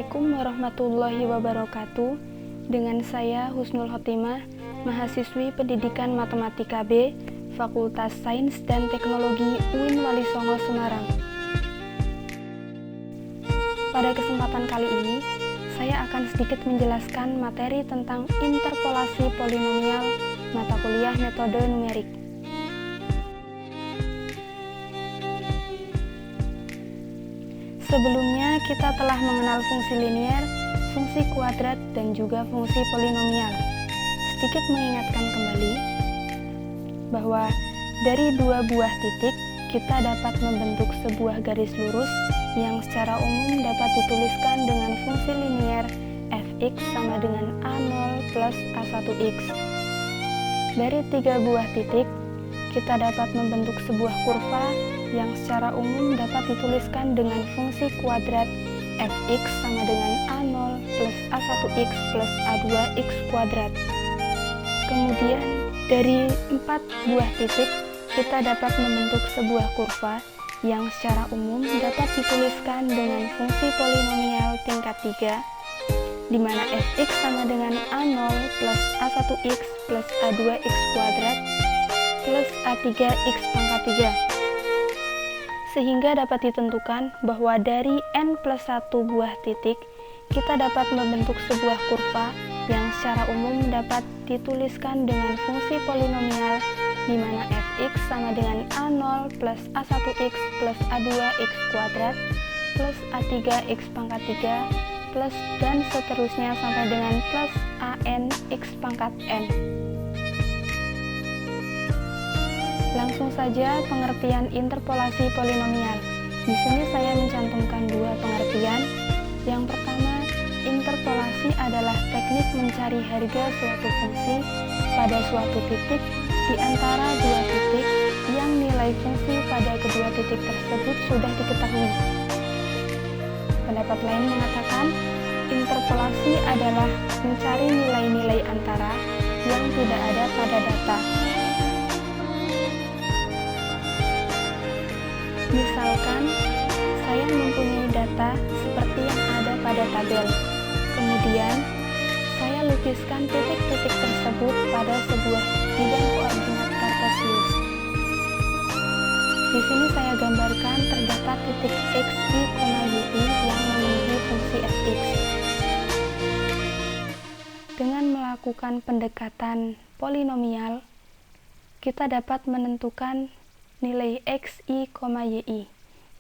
Assalamualaikum warahmatullahi wabarakatuh. Dengan saya Husnul Khotimah, mahasiswi Pendidikan Matematika B, Fakultas Sains dan Teknologi UIN Wali Songo Semarang. Pada kesempatan kali ini, saya akan sedikit menjelaskan materi tentang interpolasi polinomial mata kuliah metode numerik. Sebelumnya, kita telah mengenal fungsi linier, fungsi kuadrat, dan juga fungsi polinomial. Sedikit mengingatkan kembali bahwa dari dua buah titik, kita dapat membentuk sebuah garis lurus yang secara umum dapat dituliskan dengan fungsi linier fx sama dengan a0 plus a1x. Dari tiga buah titik, kita dapat membentuk sebuah kurva yang secara umum dapat dituliskan dengan fungsi kuadrat fx sama dengan a0 plus a1x plus a2x kuadrat. Kemudian dari 4 buah titik kita dapat membentuk sebuah kurva yang secara umum dapat dituliskan dengan fungsi polinomial tingkat 3, di mana fx sama dengan a0 plus a1x plus a2x kuadrat plus a3x pangkat 3. Sehingga dapat ditentukan bahwa dari n plus 1 buah titik, kita dapat membentuk sebuah kurva yang secara umum dapat dituliskan dengan fungsi polinomial di mana fx sama dengan a0 plus a1x plus a2x kuadrat plus a3x pangkat 3 plus dan seterusnya sampai dengan plus an x pangkat n. Langsung saja pengertian interpolasi polinomial. Di sini saya mencantumkan dua pengertian. Yang pertama, interpolasi adalah teknik mencari harga suatu fungsi pada suatu titik di antara dua titik yang nilai fungsi pada kedua titik tersebut sudah diketahui. Pendapat lain mengatakan, interpolasi adalah mencari nilai-nilai antara yang tidak ada pada data. Misalkan, saya mempunyai data seperti yang ada pada tabel. Kemudian, saya lukiskan titik-titik tersebut pada sebuah bidang koordinat kartesius. Di sini saya gambarkan terdapat titik x, y, y yang memenuhi fungsi fx. Dengan melakukan pendekatan polinomial, kita dapat menentukan nilai x, y, y,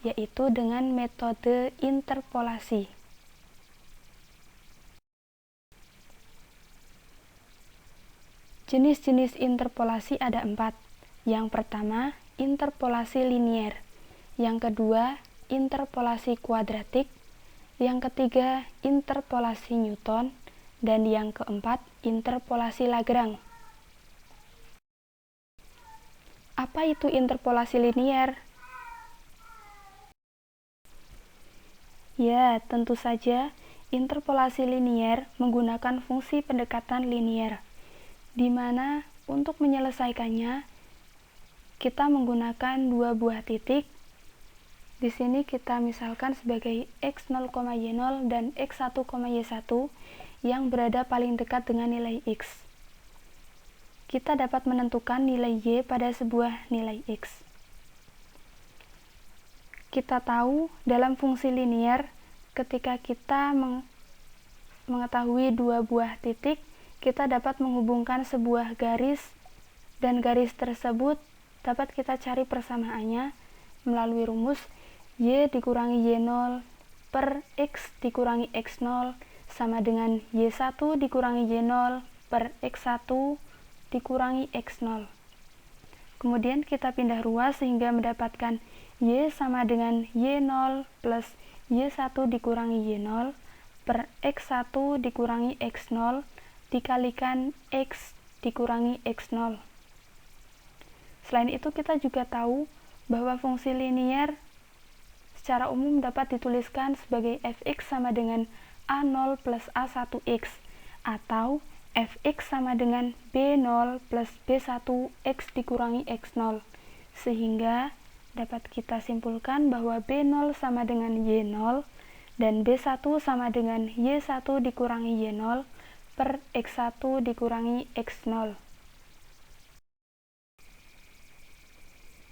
yaitu dengan metode interpolasi. Jenis-jenis interpolasi ada 4. Yang pertama, interpolasi linier. Yang kedua, interpolasi kuadratik. Yang ketiga, interpolasi Newton. Dan yang keempat, interpolasi Lagrange. Apa itu interpolasi linier? Ya, tentu saja interpolasi linier menggunakan fungsi pendekatan linier, di mana untuk menyelesaikannya kita menggunakan dua buah titik. Di sini kita misalkan sebagai x0, y0 dan x1, y1 yang berada paling dekat dengan nilai x. Kita dapat menentukan nilai y pada sebuah nilai x. Kita tahu dalam fungsi linier, ketika kita mengetahui dua buah titik, kita dapat menghubungkan sebuah garis, dan garis tersebut dapat kita cari persamaannya melalui rumus y dikurangi y0 per x dikurangi x0 sama dengan y1 dikurangi y0 per x1 dikurangi x0. Kemudian kita pindah ruas sehingga mendapatkan y sama dengan y0 plus y1 dikurangi y0 per x1 dikurangi x0 dikalikan x dikurangi x0. Selain itu, kita juga tahu bahwa fungsi linier secara umum dapat dituliskan sebagai fx sama dengan a0 plus a1x atau fx sama dengan b0 plus b1 x dikurangi x0, sehingga dapat kita simpulkan bahwa b0 sama dengan y0 dan B1 sama dengan Y1 dikurangi Y0 per X1 dikurangi X0.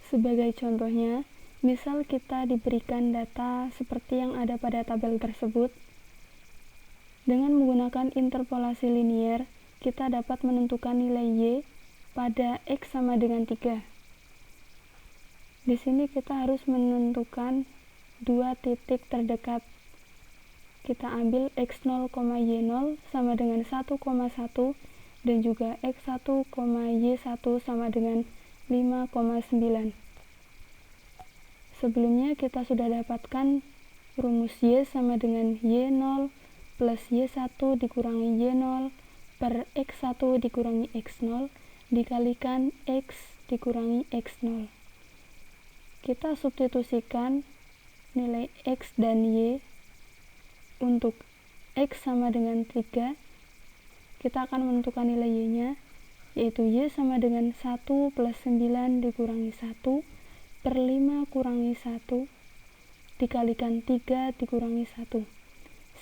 Sebagai contohnya, misal kita diberikan data seperti yang ada pada tabel tersebut. Dengan menggunakan interpolasi linier, kita dapat menentukan nilai Y pada X sama dengan 3. Di sini kita harus menentukan dua titik terdekat. Kita ambil X0, Y0 sama dengan 1,1 dan juga X1, Y1 sama dengan 5,9. Sebelumnya kita sudah dapatkan rumus Y sama dengan Y0 plus Y1 dikurangi Y0 per X1 dikurangi X0 dikalikan X dikurangi X0. Kita substitusikan nilai X dan Y. Untuk X sama dengan 3, kita akan menentukan nilai Y-nya, yaitu Y sama dengan 1 plus 9 dikurangi 1 per 5 kurangi 1 dikalikan 3 dikurangi 1,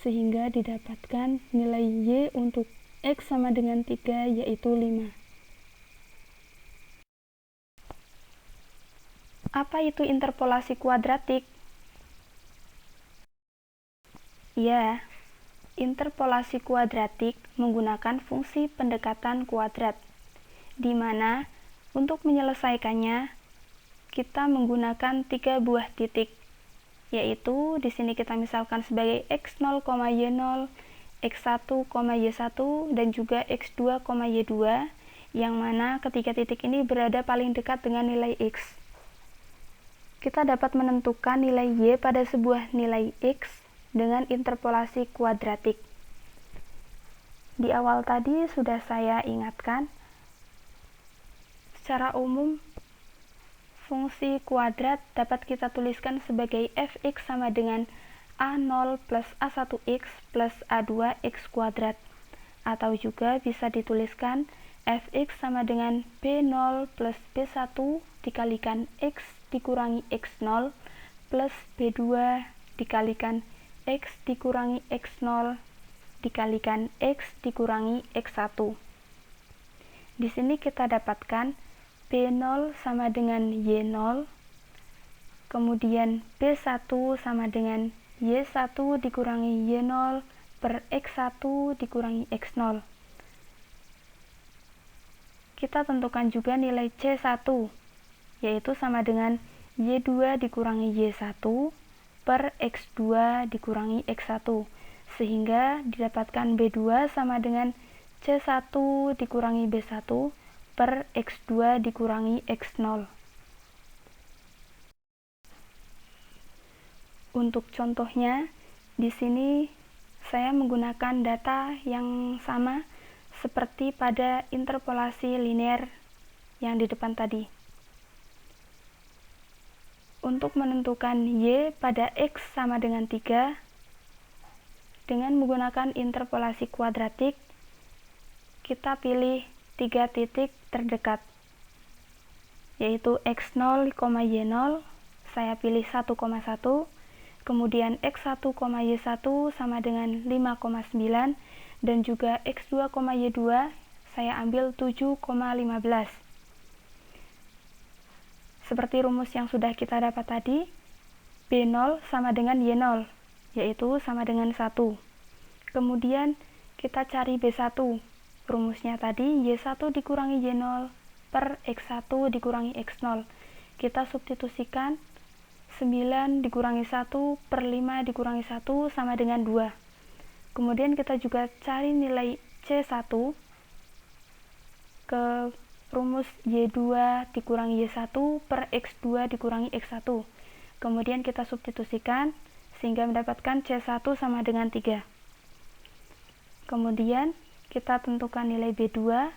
sehingga didapatkan nilai Y untuk X sama dengan 3, yaitu 5. Apa itu interpolasi kuadratik? Ya, interpolasi kuadratik menggunakan fungsi pendekatan kuadrat, di mana untuk menyelesaikannya kita menggunakan 3 buah titik, yaitu di sini kita misalkan sebagai X0, Y0, X1, Y1, dan juga X2, Y2, yang mana ketiga titik ini berada paling dekat dengan nilai X. Kita dapat menentukan nilai Y pada sebuah nilai X dengan interpolasi kuadratik. Di awal tadi sudah saya ingatkan, secara umum fungsi kuadrat dapat kita tuliskan sebagai fx sama dengan a0 plus a1x plus a2x kuadrat, atau juga bisa dituliskan fx sama dengan b0 plus b1 dikalikan x dikurangi x0 plus b2 dikalikan X dikurangi X0 dikalikan X dikurangi X1. Di sini kita dapatkan B0 sama dengan Y0, kemudian B1 sama dengan Y1 dikurangi Y0 per X1 dikurangi X0. Kita tentukan juga nilai C1, yaitu sama dengan Y2 dikurangi Y1 per X2 dikurangi X1, sehingga didapatkan B2 sama dengan C1 dikurangi B1 per X2 dikurangi X0. Untuk contohnya, di sini saya menggunakan data yang sama seperti pada interpolasi linear yang di depan tadi. Untuk menentukan Y pada X sama dengan 3, dengan menggunakan interpolasi kuadratik, kita pilih 3 titik terdekat, yaitu X0, Y0, saya pilih 1,1, kemudian X1, Y1 sama dengan 5,9, dan juga X2, Y2, saya ambil 7,15. Seperti rumus yang sudah kita dapat tadi, B0 sama dengan Y0, yaitu sama dengan 1. Kemudian kita cari B1. Rumusnya tadi Y1 dikurangi Y0 per X1 dikurangi X0. Kita substitusikan 9 dikurangi 1 per 5 dikurangi 1 sama dengan 2. Kemudian kita juga cari nilai C1 ke rumus Y2 dikurangi Y1 per X2 dikurangi X1. Kemudian kita substitusikan sehingga mendapatkan C1 sama dengan 3. Kemudian kita tentukan nilai B2,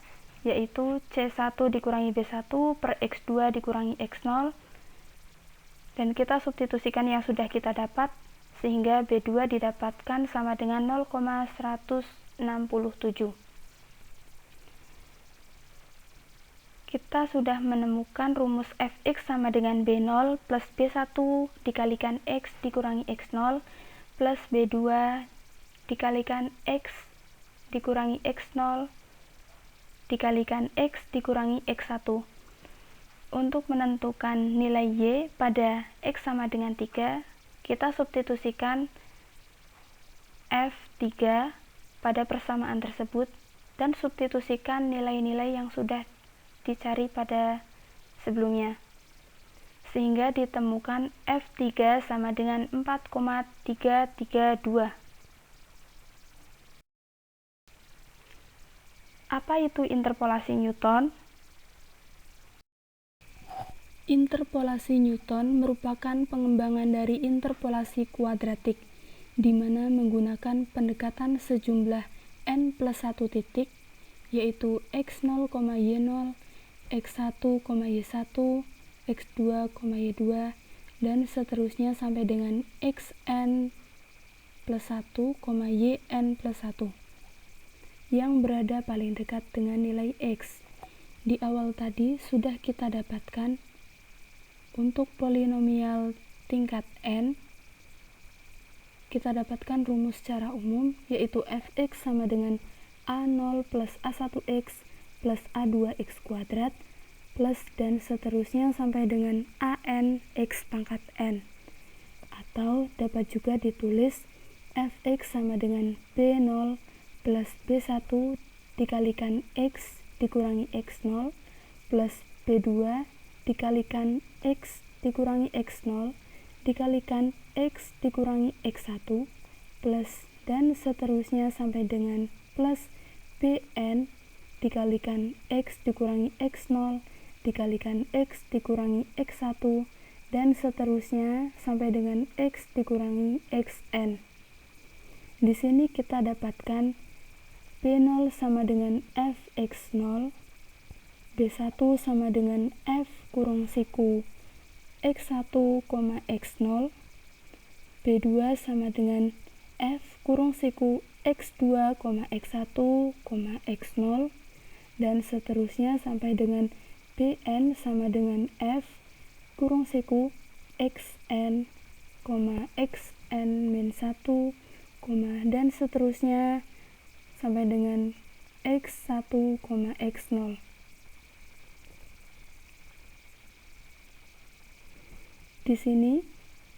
yaitu C1 dikurangi B1 per X2 dikurangi X0. Dan kita substitusikan yang sudah kita dapat sehingga B2 didapatkan sama dengan 0,167. Kita sudah menemukan rumus fx sama dengan B0 plus B1 dikalikan X dikurangi X0 plus B2 dikalikan X dikurangi X0 dikalikan X dikurangi X1. Untuk menentukan nilai Y pada X sama dengan 3, kita substitusikan F3 pada persamaan tersebut dan substitusikan nilai-nilai yang sudah dicari pada sebelumnya. Sehingga ditemukan F3 sama dengan 4,332. Apa itu interpolasi Newton? Interpolasi Newton merupakan pengembangan dari interpolasi kuadratik, di mana menggunakan pendekatan sejumlah n plus 1 titik, yaitu x0, y0, x1, y1, x2, y2, dan seterusnya sampai dengan xn plus 1, yn plus 1, yang berada paling dekat dengan nilai x. Di awal tadi sudah kita dapatkan untuk polinomial tingkat n, kita dapatkan rumus secara umum, yaitu fx sama dengan a0 plus a1x plus a2x kuadrat plus dan seterusnya sampai dengan an x pangkat n. Atau dapat juga ditulis fx sama dengan b0 plus b1 dikalikan x dikurangi x0 plus b2 dikalikan x dikurangi x0 dikalikan x dikurangi x1 plus dan seterusnya sampai dengan plus bn dikalikan x dikurangi x0 dikalikan x dikurangi x1 dan seterusnya sampai dengan x dikurangi xn. Di sini kita dapatkan b0 sama dengan fx0, b1 sama dengan f kurung siku x1, x0, b2 sama dengan f kurung siku x2, x1, x0, dan seterusnya sampai dengan bn sama dengan f kurung siku xn, xn min 1, dan seterusnya sampai dengan x1, x0. Di sini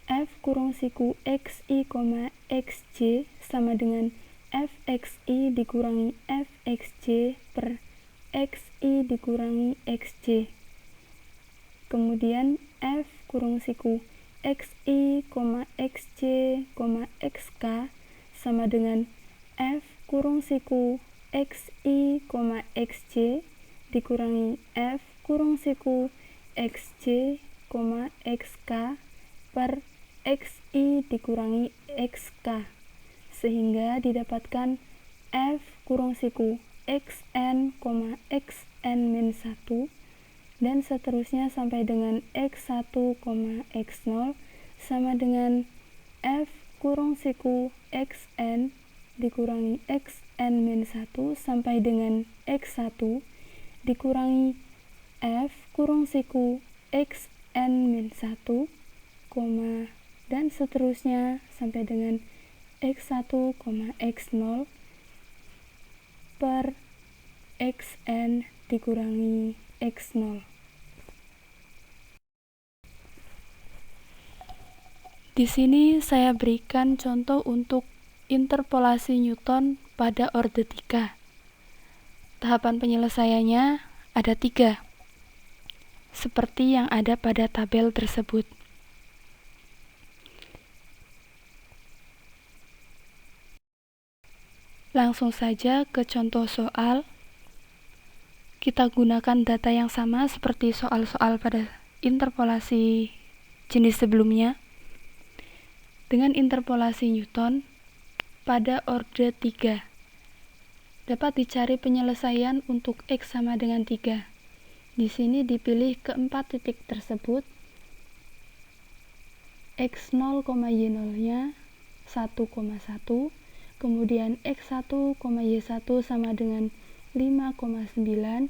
f kurung siku xi, xj sama dengan fxi dikurangi fxj per xi dikurangi xj. Kemudian f kurung siku xi, xj, xk sama dengan f kurung siku xi, xj dikurangi f kurung siku xj, xk per xi dikurangi xk, sehingga didapatkan f kurung siku xn, xn min 1 dan seterusnya sampai dengan x1, x0 sama dengan f kurung siku xn dikurangi xn min 1 sampai dengan x1 dikurangi f kurung siku xn min 1, dan seterusnya sampai dengan x1, x0 per xn dikurangi x0. Di sini saya berikan contoh untuk interpolasi Newton pada orde 3. Tahapan penyelesaiannya ada 3, seperti yang ada pada tabel tersebut. Langsung saja ke contoh soal. Kita gunakan data yang sama seperti soal-soal pada interpolasi jenis sebelumnya. Dengan interpolasi Newton pada orde 3, dapat dicari penyelesaian untuk X sama dengan 3. Di sini dipilih keempat titik tersebut. X0, Y0-nya 1,1, kemudian X1, Y1 sama dengan 5,9,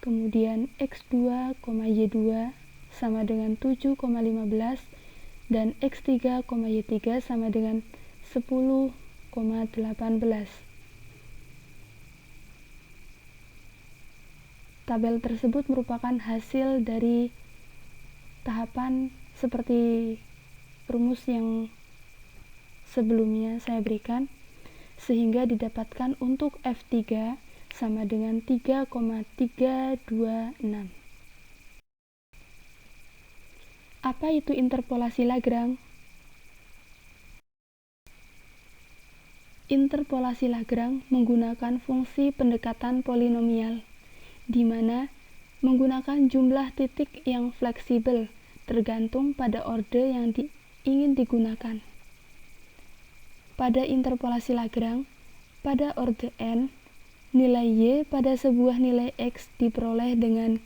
kemudian X2, Y2 sama dengan 7,15, dan X3, Y3 sama dengan 10,18. Tabel tersebut merupakan hasil dari tahapan seperti rumus yang sebelumnya saya berikan, sehingga didapatkan untuk F3 sama dengan 3,326. Apa itu interpolasi Lagrange? Interpolasi Lagrange menggunakan fungsi pendekatan polinomial, di mana menggunakan jumlah titik yang fleksibel tergantung pada orde yang ingin digunakan. Pada interpolasi Lagrange, pada orde n, nilai y pada sebuah nilai x diperoleh dengan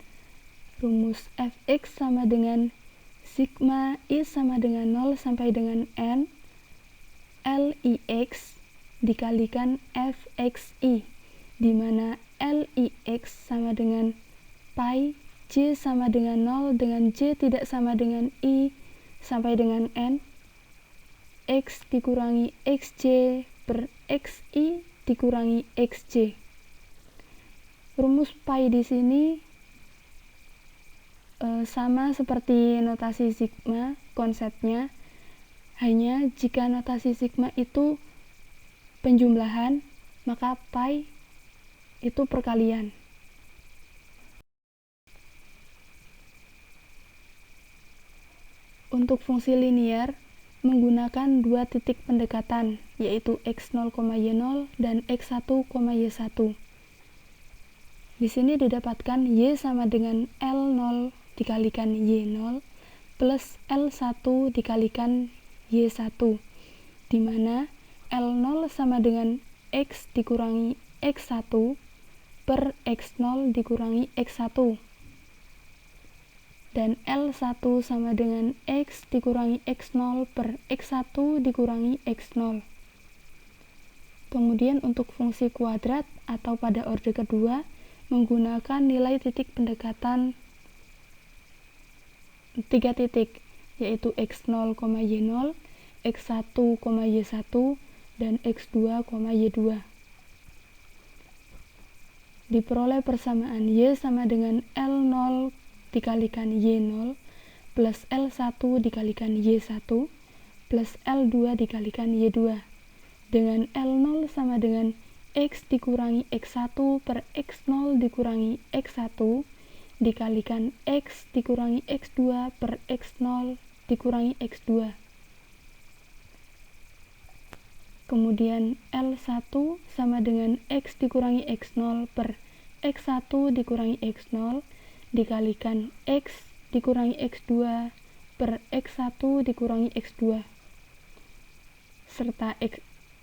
rumus fx sama dengan sigma i sama dengan 0 sampai dengan n Lix dikalikan fxi, di mana Lix sama dengan pi, j sama dengan 0 dengan j tidak sama dengan i sampai dengan n, x dikurangi xj per xi dikurangi xj. Rumus pi di sini sama seperti notasi sigma konsepnya, hanya jika notasi sigma itu penjumlahan, maka pi itu perkalian. Untuk fungsi linear menggunakan dua titik pendekatan, yaitu x0, y0 dan x1, y1. Di sini didapatkan y sama dengan L0 dikalikan y0 plus L1 dikalikan y1, di mana L0 sama dengan x dikurangi x1 per x0 dikurangi x1, dan L1 sama dengan x dikurangi x0 per x1 dikurangi x0. Kemudian untuk fungsi kuadrat atau pada orde kedua menggunakan nilai titik pendekatan 3 titik, yaitu x0, y0, x1, y1, dan x2, y2. Diperoleh persamaan y sama dengan L0 dikalikan y0 plus L1 dikalikan y1 plus L2 dikalikan y2, dengan L0 sama dengan x dikurangi x1 per x0 dikurangi x1 dikalikan x dikurangi x2 per x0 dikurangi x2. Kemudian L1 sama dengan x dikurangi x0 per x1 dikurangi x0 dikalikan x dikurangi x2 per x1 dikurangi x2, serta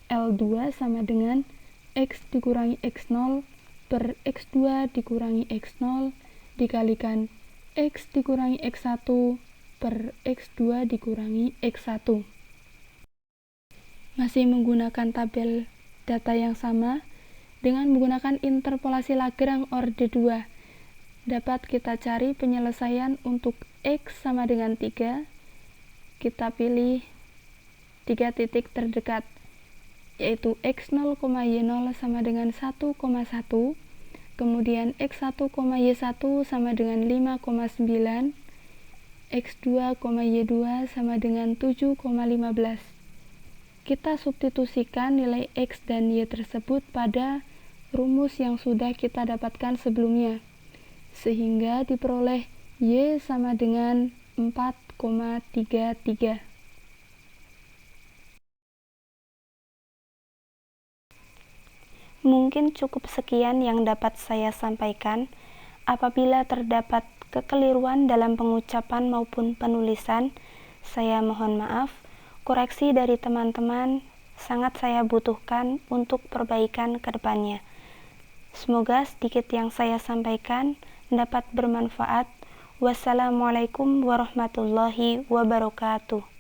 L2 sama dengan x dikurangi x0 per x2 dikurangi x0 dikalikan x dikurangi x1 per x2 dikurangi x1. Masih menggunakan tabel data yang sama, dengan menggunakan interpolasi Lagrange orde 2, dapat kita cari penyelesaian untuk x sama dengan 3. Kita pilih 3 titik terdekat, yaitu x0, y0 sama dengan 1,1, kemudian x1, y1 sama dengan 5,9, x2, y2 sama dengan 7,15. Kita substitusikan nilai x dan y tersebut pada rumus yang sudah kita dapatkan sebelumnya, sehingga diperoleh y sama dengan 4,33. Mungkin cukup sekian yang dapat saya sampaikan. Apabila terdapat kekeliruan dalam pengucapan maupun penulisan, saya mohon maaf. Koreksi dari teman-teman sangat saya butuhkan untuk perbaikan ke depannya. Semoga sedikit yang saya sampaikan dapat bermanfaat. Wassalamualaikum warahmatullahi wabarakatuh.